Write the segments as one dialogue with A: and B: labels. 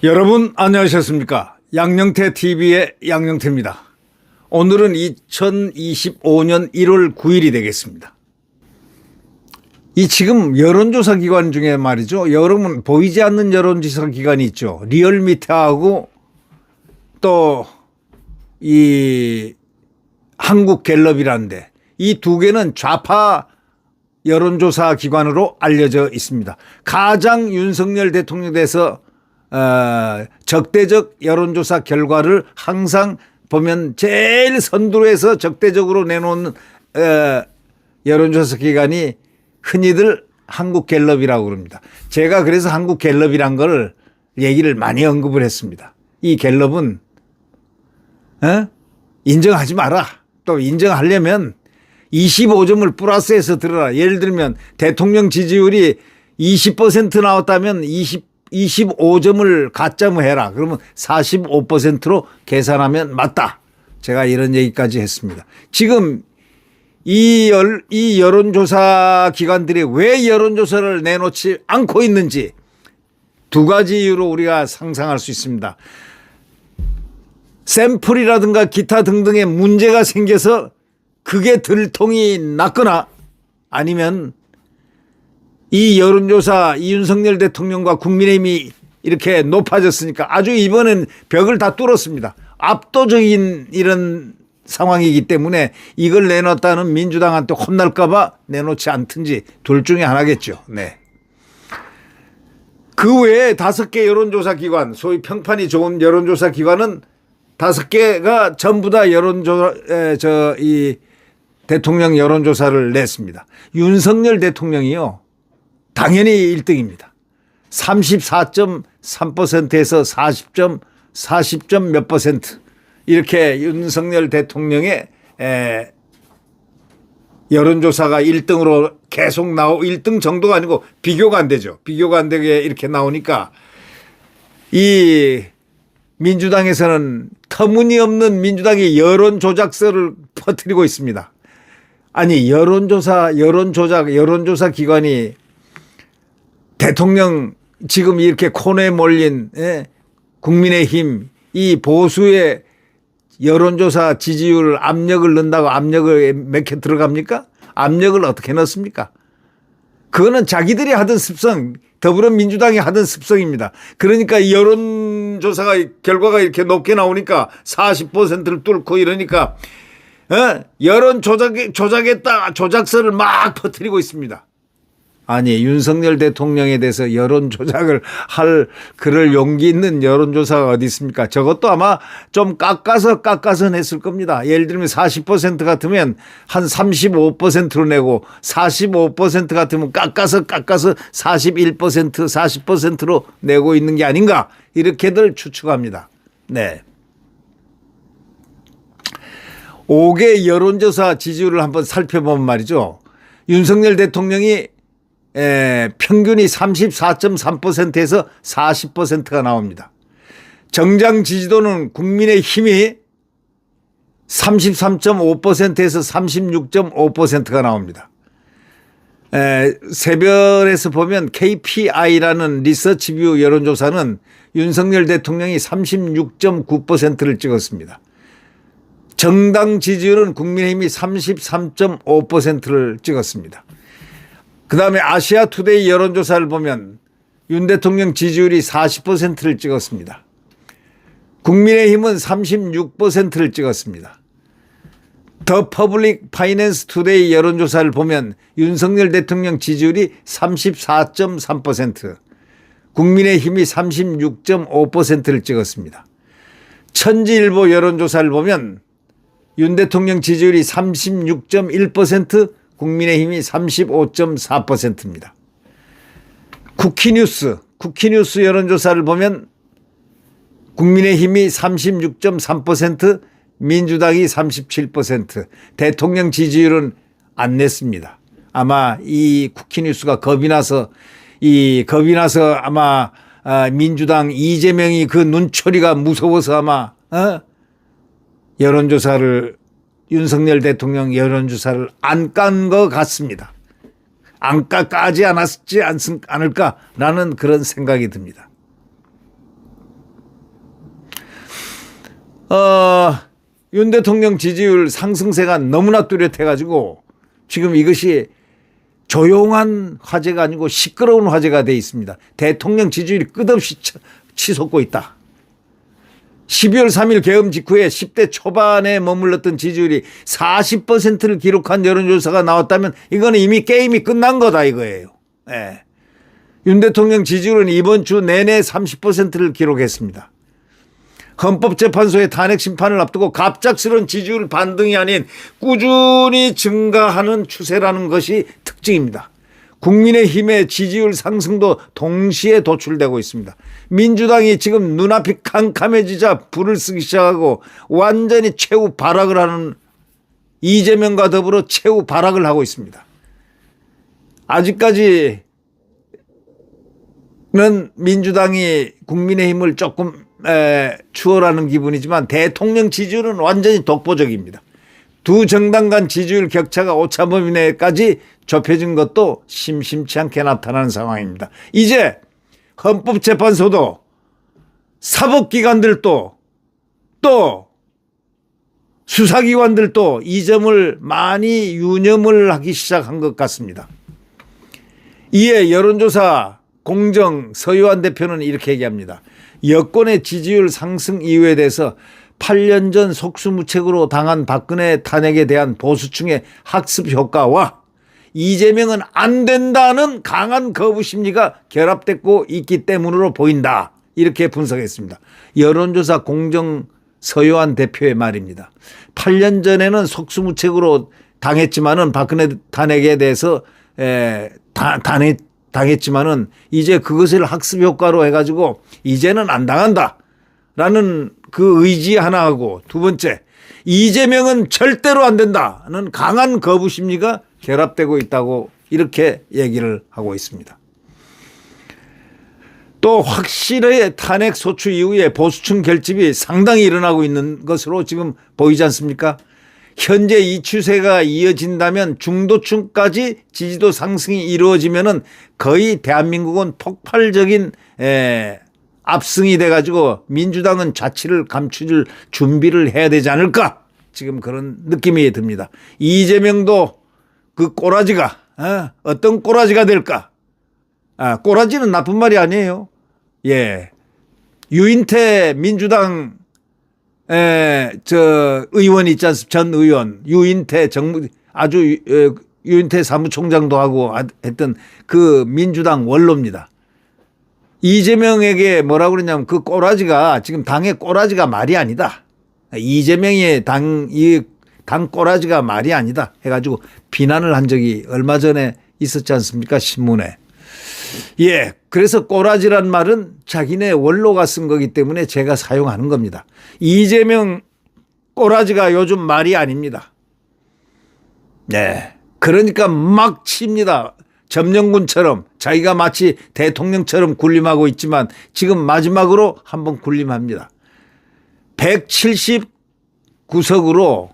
A: 여러분 안녕하셨습니까? 양영태 TV의 양영태입니다. 오늘은 2025년 1월 9일이 되겠습니다. 이 지금 여론조사 기관 중에 말이죠. 여러분 보이지 않는 여론조사 기관이 있죠. 리얼미터하고 또 이 한국갤럽이라는데 이 두 개는 좌파 여론조사 기관으로 알려져 있습니다. 가장 윤석열 대통령에 대해서 적대적 여론조사 결과를 항상 보면 제일 선두로해서 적대적으로 내놓은 여론조사 기관이 흔히들 한국갤럽이라고 그럽니다. 제가 그래서 한국갤럽이란 걸 얘기를 많이 언급을 했습니다. 이 갤럽은 인정하지 마라. 또 인정하려면 25점을 플러스해서 들어라. 예를 들면 대통령 지지율이 20% 나왔다면 25점을 가점을 해라. 그러면 45%로 계산하면 맞다. 제가 이런 얘기까지 했습니다. 지금 이 여론조사 기관들이 왜 여론조사를 내놓지 않고 있는지 두 가지 이유로 우리가 상상할 수 있습니다. 샘플이라든가 기타 등등의 문제가 생겨서 그게 들통이 났거나 아니면 이 여론조사 이윤석열 대통령과 국민의힘이 이렇게 높아졌으니까 아주 이번엔 벽을 다 뚫었습니다. 압도적인 이런 상황이기 때문에 이걸 내놓았다는 민주당한테 혼날까 봐 내놓지 않든지 둘 중에 하나겠죠. 네. 그 외에 5개 여론조사 기관, 소위 평판이 좋은 여론조사 기관은 5개가 전부 다 대통령 여론조사를 냈습니다. 윤석열 대통령이요. 당연히 1등입니다. 34.3%에서 40점 몇 퍼센트 이렇게 윤석열 대통령의 여론조사가 1등으로 계속 1등 정도가 아니고 비교가 안 되죠. 비교가 안 되게 이렇게 나오니까 이 민주당에서는 터무니없는 민주당이 여론조작설을 퍼뜨리고 있습니다. 아니 여론조사 기관이 대통령 지금 이렇게 코너에 몰린 국민의힘 이 보수의 여론조사 지지율 압력을 넣는다고 압력을 몇 개 들어갑니까? 압력을 어떻게 넣습니까? 그거는 자기들이 하던 습성, 더불어민주당이 하던 습성입니다. 그러니까 여론조사가 결과가 이렇게 높게 나오니까 40%를 뚫고 이러니까 여론 조작했다 조작설을 막 퍼뜨리고 있습니다. 아니 윤석열 대통령에 대해서 여론 조작을 할 그럴 용기 있는 여론조사가 어디 있습니까? 저것도 아마 좀 깎아서 냈을 겁니다. 예를 들면 40% 같으면 한 35%로 내고 45% 같으면 깎아서 41% 40%로 내고 있는 게 아닌가 이렇게들 추측합니다. 네. 5개 여론조사 지지율을 한번 살펴보면 말이죠. 윤석열 대통령이 평균이 34.3%에서 40%가 나옵니다. 정당 지지도는 국민의힘이 33.5%에서 36.5%가 나옵니다. 세별에서 보면 KPI라는 리서치뷰 여론조사는 윤석열 대통령이 36.9%를 찍었습니다. 정당 지지율은 국민의힘이 33.5%를 찍었습니다. 그 다음에 아시아투데이 여론조사를 보면 윤 대통령 지지율이 40%를 찍었습니다. 국민의힘은 36%를 찍었습니다. 더 퍼블릭 파이낸스 투데이 여론조사를 보면 윤석열 대통령 지지율이 34.3%, 국민의힘이 36.5%를 찍었습니다. 천지일보 여론조사를 보면 윤 대통령 지지율이 36.1%, 국민의힘이 35.4%입니다. 쿠키뉴스 여론조사를 보면 국민의힘이 36.3%, 민주당이 37%, 대통령 지지율은 안 냈습니다. 아마 이 쿠키뉴스가 겁이 나서 아마 민주당 이재명이 그 눈초리가 무서워서 아마 여론조사를 윤석열 대통령 여론조사를 안 깐 것 같습니다. 안 까지 않았지 않을까라는 그런 생각이 듭니다. 윤 대통령 지지율 상승세가 너무나 뚜렷해가지고 지금 이것이 조용한 화제가 아니고 시끄러운 화제가 돼 있습니다. 대통령 지지율이 끝없이 치솟고 있다. 12월 3일 계엄 직후에 10대 초반에 머물렀던 지지율이 40%를 기록한 여론조사가 나왔다면 이거는 이미 게임이 끝난 거다 이거예요. 네. 윤 대통령 지지율은 이번 주 내내 30%를 기록했습니다. 헌법재판소의 탄핵 심판을 앞두고 갑작스러운 지지율 반등이 아닌 꾸준히 증가하는 추세라는 것이 특징입니다. 국민의힘의 지지율 상승도 동시에 도출되고 있습니다. 민주당이 지금 눈앞이 캄캄해지자 불을 쓰기 시작하고 완전히 최후 발악을 하는 이재명과 더불어 최후 발악을 하고 있습니다. 아직까지는 민주당이 국민의힘을 조금 추월하는 기분이지만 대통령 지지율은 완전히 독보적입니다. 두 정당 간 지지율 격차가 오차범위 내까지 좁혀진 것도 심심치 않게 나타나는 상황입니다. 이제 헌법재판소도 사법기관들도 또 수사기관들도 이 점을 많이 유념을 하기 시작한 것 같습니다. 이에 여론조사 공정 서유한 대표는 이렇게 얘기합니다. 여권의 지지율 상승 이유에 대해서 8년 전 속수무책으로 당한 박근혜 탄핵에 대한 보수층의 학습 효과와 이재명은 안 된다는 강한 거부 심리가 결합되고 있기 때문으로 보인다. 이렇게 분석했습니다. 여론조사 공정 서요한 대표의 말입니다. 8년 전에는 속수무책으로 당했지만은 박근혜 탄핵에 대해서 당했지만은 이제 그것을 학습 효과로 해가지고 이제는 안 당한다라는 그 의지 하나하고 두 번째 이재명은 절대로 안 된다는 강한 거부 심리가 결합되고 있다고 이렇게 얘기를 하고 있습니다. 또 확실히 탄핵 소추 이후에 보수층 결집이 상당히 일어나고 있는 것으로 지금 보이지 않습니까? 현재 이 추세가 이어진다면 중도층까지 지지도 상승이 이루어지면은 거의 대한민국은 폭발적인 압승이 돼가지고 민주당은 자치를 감출 준비를 해야 되지 않을까 지금 그런 느낌이 듭니다. 이재명도 그 꼬라지가 어떤 꼬라지가 될까? 꼬라지는 나쁜 말이 아니에요. 예, 유인태 민주당 저 의원 있지 않습니까? 전 의원 유인태 유인태 사무총장도 하고 했던 그 민주당 원로입니다. 이재명에게 뭐라고 그러냐면 그 꼬라지가 지금 당의 꼬라지가 말이 아니다. 이재명의 당 꼬라지가 말이 아니다 해가지고 비난을 한 적이 얼마 전에 있었지 않습니까? 신문에. 예, 그래서 꼬라지란 말은 자기네 원로가 쓴 거기 때문에 제가 사용하는 겁니다. 이재명 꼬라지가 요즘 말이 아닙니다. 네, 그러니까 막 칩니다. 점령군처럼 자기가 마치 대통령처럼 군림하고 있지만 지금 마지막으로 한번 군림합니다. 179석으로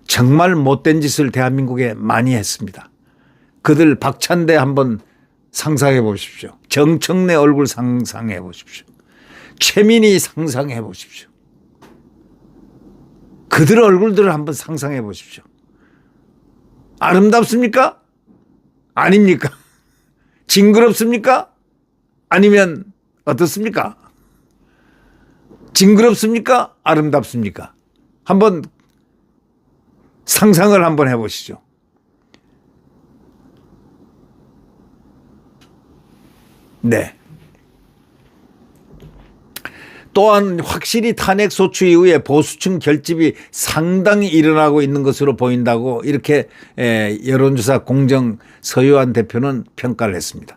A: 정말 못된 짓을 대한민국에 많이 했습니다. 그들 박찬대 한번 상상해 보십시오. 정청래 얼굴 상상해 보십시오. 최민희 상상해 보십시오. 그들 얼굴들을 한번 상상해 보십시오. 아름답습니까? 아닙니까? 징그럽습니까? 아니면 어떻습니까? 징그럽습니까? 아름답습니까? 한번 상상을 한번 해보시죠. 네. 또한 확실히 탄핵 소추 이후에 보수층 결집이 상당히 일어나고 있는 것으로 보인다고 이렇게 여론조사 공정 서유한 대표는 평가를 했습니다.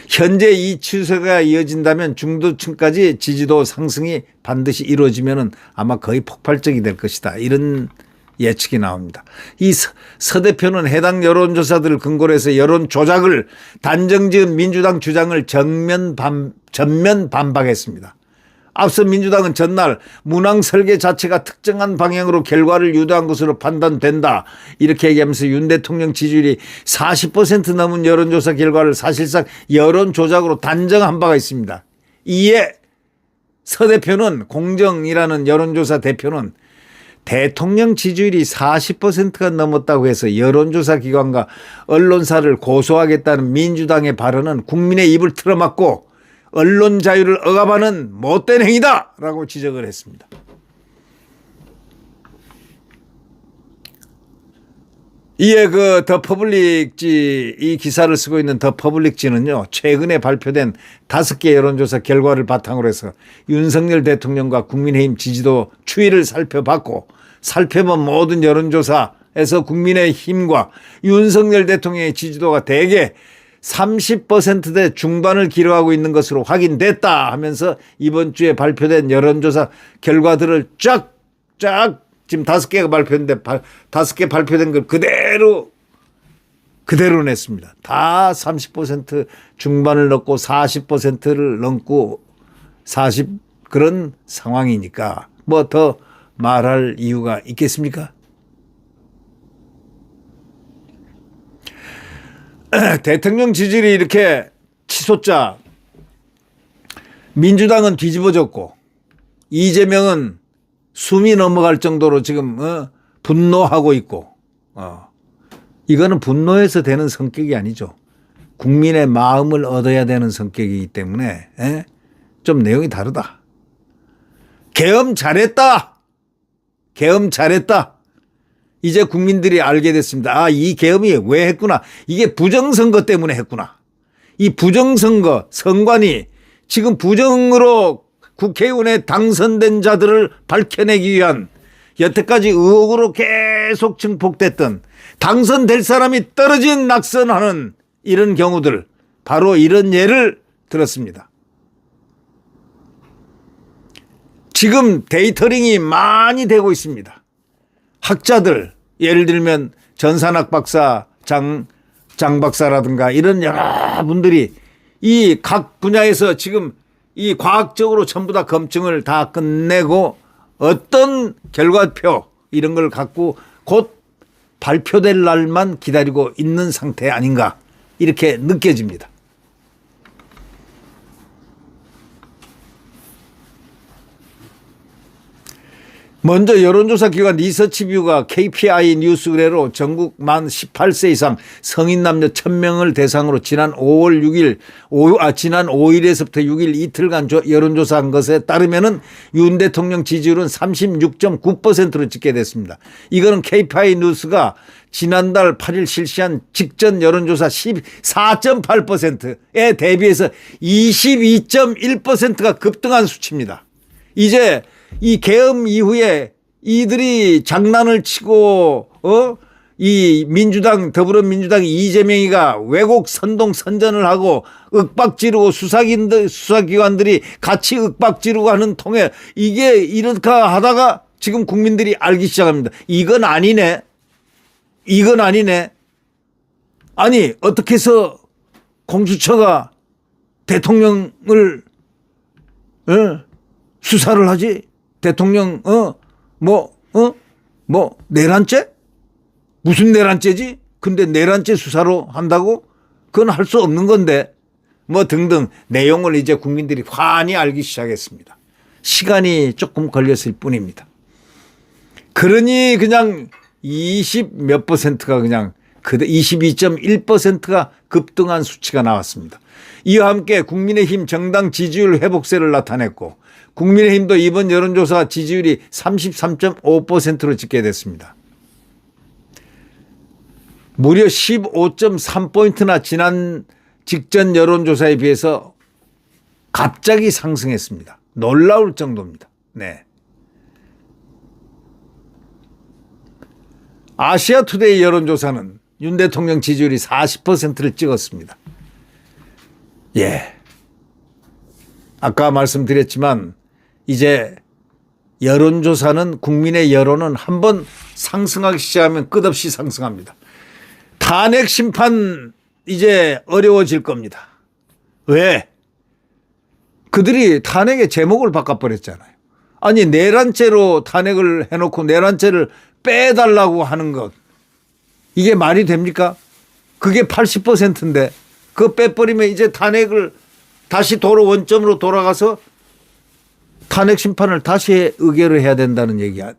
A: 현재 이 추세가 이어진다면 중도층까지 지지도 상승이 반드시 이루어지면 아마 거의 폭발적이 될 것이다. 이런 예측이 나옵니다. 이 서 대표는 해당 여론조사들을 근거로 해서 여론 조작을 단정지은 민주당 주장을 전면 반박했습니다. 앞서 민주당은 전날 문항 설계 자체가 특정한 방향으로 결과를 유도한 것으로 판단된다. 이렇게 얘기하면서 윤 대통령 지지율이 40% 넘은 여론조사 결과를 사실상 여론조작으로 단정한 바가 있습니다. 이에 서 대표는, 공정이라는 여론조사 대표는 대통령 지지율이 40%가 넘었다고 해서 여론조사 기관과 언론사를 고소하겠다는 민주당의 발언은 국민의 입을 틀어막고 언론 자유를 억압하는 못된 행위다라고 지적을 했습니다. 이에 더 퍼블릭지, 이 기사를 쓰고 있는 더 퍼블릭지는요, 최근에 발표된 5개 여론조사 결과를 바탕으로 해서 윤석열 대통령과 국민의힘 지지도 추이를 살펴본 모든 여론조사에서 국민의힘과 윤석열 대통령의 지지도가 대개 30%대 중반을 기록하고 있는 것으로 확인됐다 하면서 이번 주에 발표된 여론조사 결과들을 쫙 지금 5개가 발표했는데 5개 발표된 걸 그대로 냈습니다. 다 30% 중반을 넘고 40%를 넘고 40 그런 상황이니까 뭐 더 말할 이유가 있겠습니까? 대통령 지지율이 이렇게 치솟자 민주당은 뒤집어졌고 이재명은 숨이 넘어갈 정도로 지금 분노하고 있고 이거는 분노해서 되는 성격이 아니죠. 국민의 마음을 얻어야 되는 성격이기 때문에 좀 내용이 다르다. 계엄 잘했다. 이제 국민들이 알게 됐습니다. 이 계엄이 왜 했구나. 이게 부정선거 때문에 했구나. 이 부정선거, 선관위 지금 부정으로 국회의원에 당선된 자들을 밝혀내기 위한 여태까지 의혹으로 계속 증폭됐던 당선될 사람이 떨어진 낙선하는 이런 경우들, 바로 이런 예를 들었습니다. 지금 데이터링이 많이 되고 있습니다. 학자들, 예를 들면 전산학 박사, 장 박사라든가 이런 여러분들이 이 각 분야에서 지금 이 과학적으로 전부 다 검증을 다 끝내고 어떤 결과표 이런 걸 갖고 곧 발표될 날만 기다리고 있는 상태 아닌가 이렇게 느껴집니다. 먼저 여론조사 기관 리서치뷰가 KPI 뉴스 의뢰로 전국 만 18세 이상 성인 남녀 1000명을 대상으로 지난 5일에서부터 6일 이틀간 여론조사한 것에 따르면은 윤 대통령 지지율은 36.9%로 집계됐습니다. 이거는 KPI 뉴스가 지난달 8일 실시한 직전 여론조사 14.8%에 대비해서 22.1%가 급등한 수치입니다. 이제 이 계엄 이후에 이들이 장난을 치고 이 민주당 더불어민주당 이재명이가 왜곡 선동 선전을 하고 윽박 지르고 수사기관들이 같이 윽박 지르고 하는 통해 이게 이렇게 하다가 지금 국민들이 알기 시작합니다. 이건 아니네. 아니 어떻게 해서 공수처가 대통령을 수사를 하지? 대통령 내란죄? 무슨 내란죄지? 근데 내란죄 수사로 한다고? 그건 할 수 없는 건데 뭐 등등 내용을 이제 국민들이 환히 알기 시작했습니다. 시간이 조금 걸렸을 뿐입니다. 그러니 그냥 20몇 %가 그냥 22.1%가 급등한 수치가 나왔습니다. 이와 함께 국민의힘 정당 지지율 회복세를 나타냈고 국민의힘도 이번 여론조사 지지율이 33.5%로 집계됐습니다. 무려 15.3포인트나 지난 직전 여론조사에 비해서 갑자기 상승했습니다. 놀라울 정도입니다. 네. 아시아투데이 여론조사는 윤 대통령 지지율이 40%를 찍었습니다. 아까 말씀드렸지만 이제 여론조사는 국민의 여론은 한번 상승하기 시작하면 끝없이 상승합니다. 탄핵 심판 이제 어려워질 겁니다. 왜? 그들이 탄핵의 제목을 바꿔버렸잖아요. 아니 내란죄로 탄핵을 해놓고 내란죄를 빼달라고 하는 것 이게 말이 됩니까? 그게 80%인데 그거 빼버리면 이제 탄핵을 다시 원점으로 돌아가서 탄핵 심판을 다시 의결을 해야 된다는 얘기야.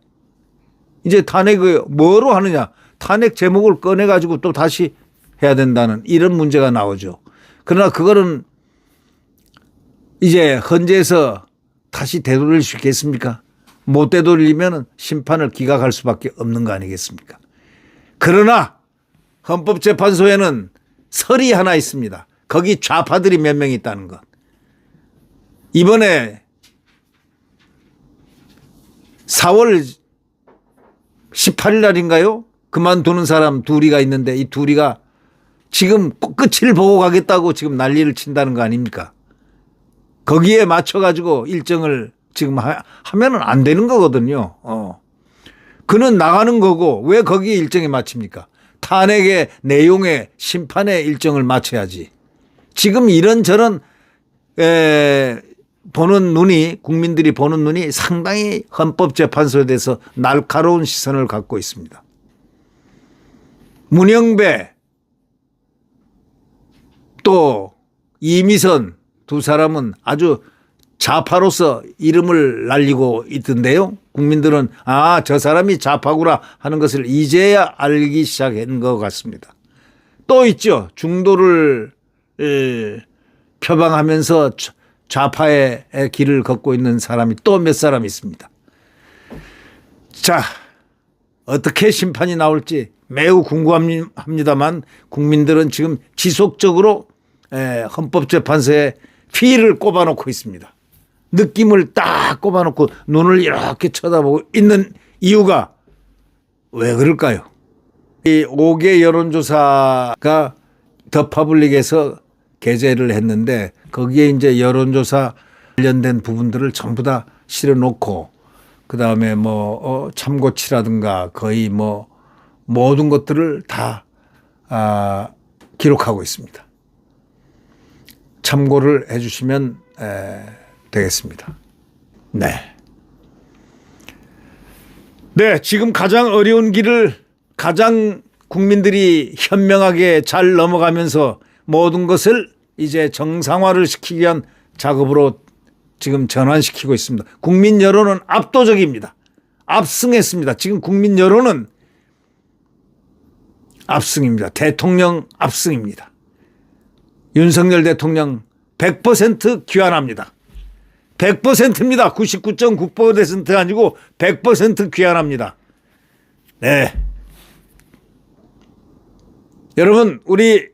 A: 이제 탄핵을 뭐로 하느냐. 탄핵 제목을 꺼내가지고 또 다시 해야 된다는 이런 문제가 나오죠. 그러나 그거는 이제 헌재에서 다시 되돌릴 수 있겠습니까? 못 되돌리면 심판을 기각할 수밖에 없는 거 아니겠습니까? 그러나 헌법재판소에는 설이 하나 있습니다. 거기 좌파들이 몇 명 있다는 것. 이번에 4월 18일 날인가요? 그만두는 사람 둘이가 있는데 이 둘이가 지금 끝을 보고 가겠다고 지금 난리를 친다는 거 아닙니까? 거기에 맞춰가지고 일정을 지금 하면은 안 되는 거거든요. 그는 나가는 거고 왜 거기에 일정에 맞춥니까? 탄핵의 내용에 심판의 일정을 맞춰야지. 지금 이런저런 보는 눈이 국민들이 보는 눈이 상당히 헌법재판소에 대해서 날카로운 시선을 갖고 있습니다. 문영배 또 이미선 두 사람은 아주 좌파로서 이름을 날리고 있던데요. 국민들은 저 사람이 좌파구나 하는 것을 이제야 알기 시작한 것 같습니다. 또 있죠. 중도를 표방하면서 좌파의 길을 걷고 있는 사람이 또 몇 사람 있습니다. 자, 어떻게 심판이 나올지 매우 궁금합니다만 국민들은 지금 지속적으로 헌법재판소에 피를 꼽아놓고 있습니다. 느낌을 딱 꼽아놓고 눈을 이렇게 쳐다보고 있는 이유가 왜 그럴까요? 이 5개 여론조사가 더 퍼블릭에서 게재를 했는데 거기에 이제 여론조사 관련된 부분들을 전부 다 실어놓고 그다음에 뭐 참고치라든가 거의 뭐 모든 것들을 다 기록하고 있습니다. 참고를 해 주시면 되겠습니다. 네. 네, 지금 가장 어려운 길을 가장 국민들이 현명하게 잘 넘어가면서 모든 것을 이제 정상화를 시키기 위한 작업으로 지금 전환시키고 있습니다. 국민 여론은 압도적입니다. 압승했습니다. 지금 국민 여론은 압승입니다. 대통령 압승입니다. 윤석열 대통령 100% 귀환합니다. 100%입니다. 99.9%가 아니고 100% 귀환합니다. 네. 여러분, 우리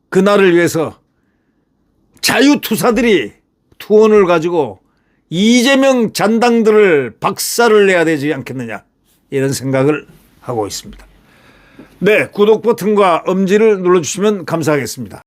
A: 그날을 위해서 자유투사들이 투혼을 가지고 이재명 잔당들을 박살을 내야 되지 않겠느냐 이런 생각을 하고 있습니다. 네, 구독 버튼과 엄지를 눌러주시면 감사하겠습니다.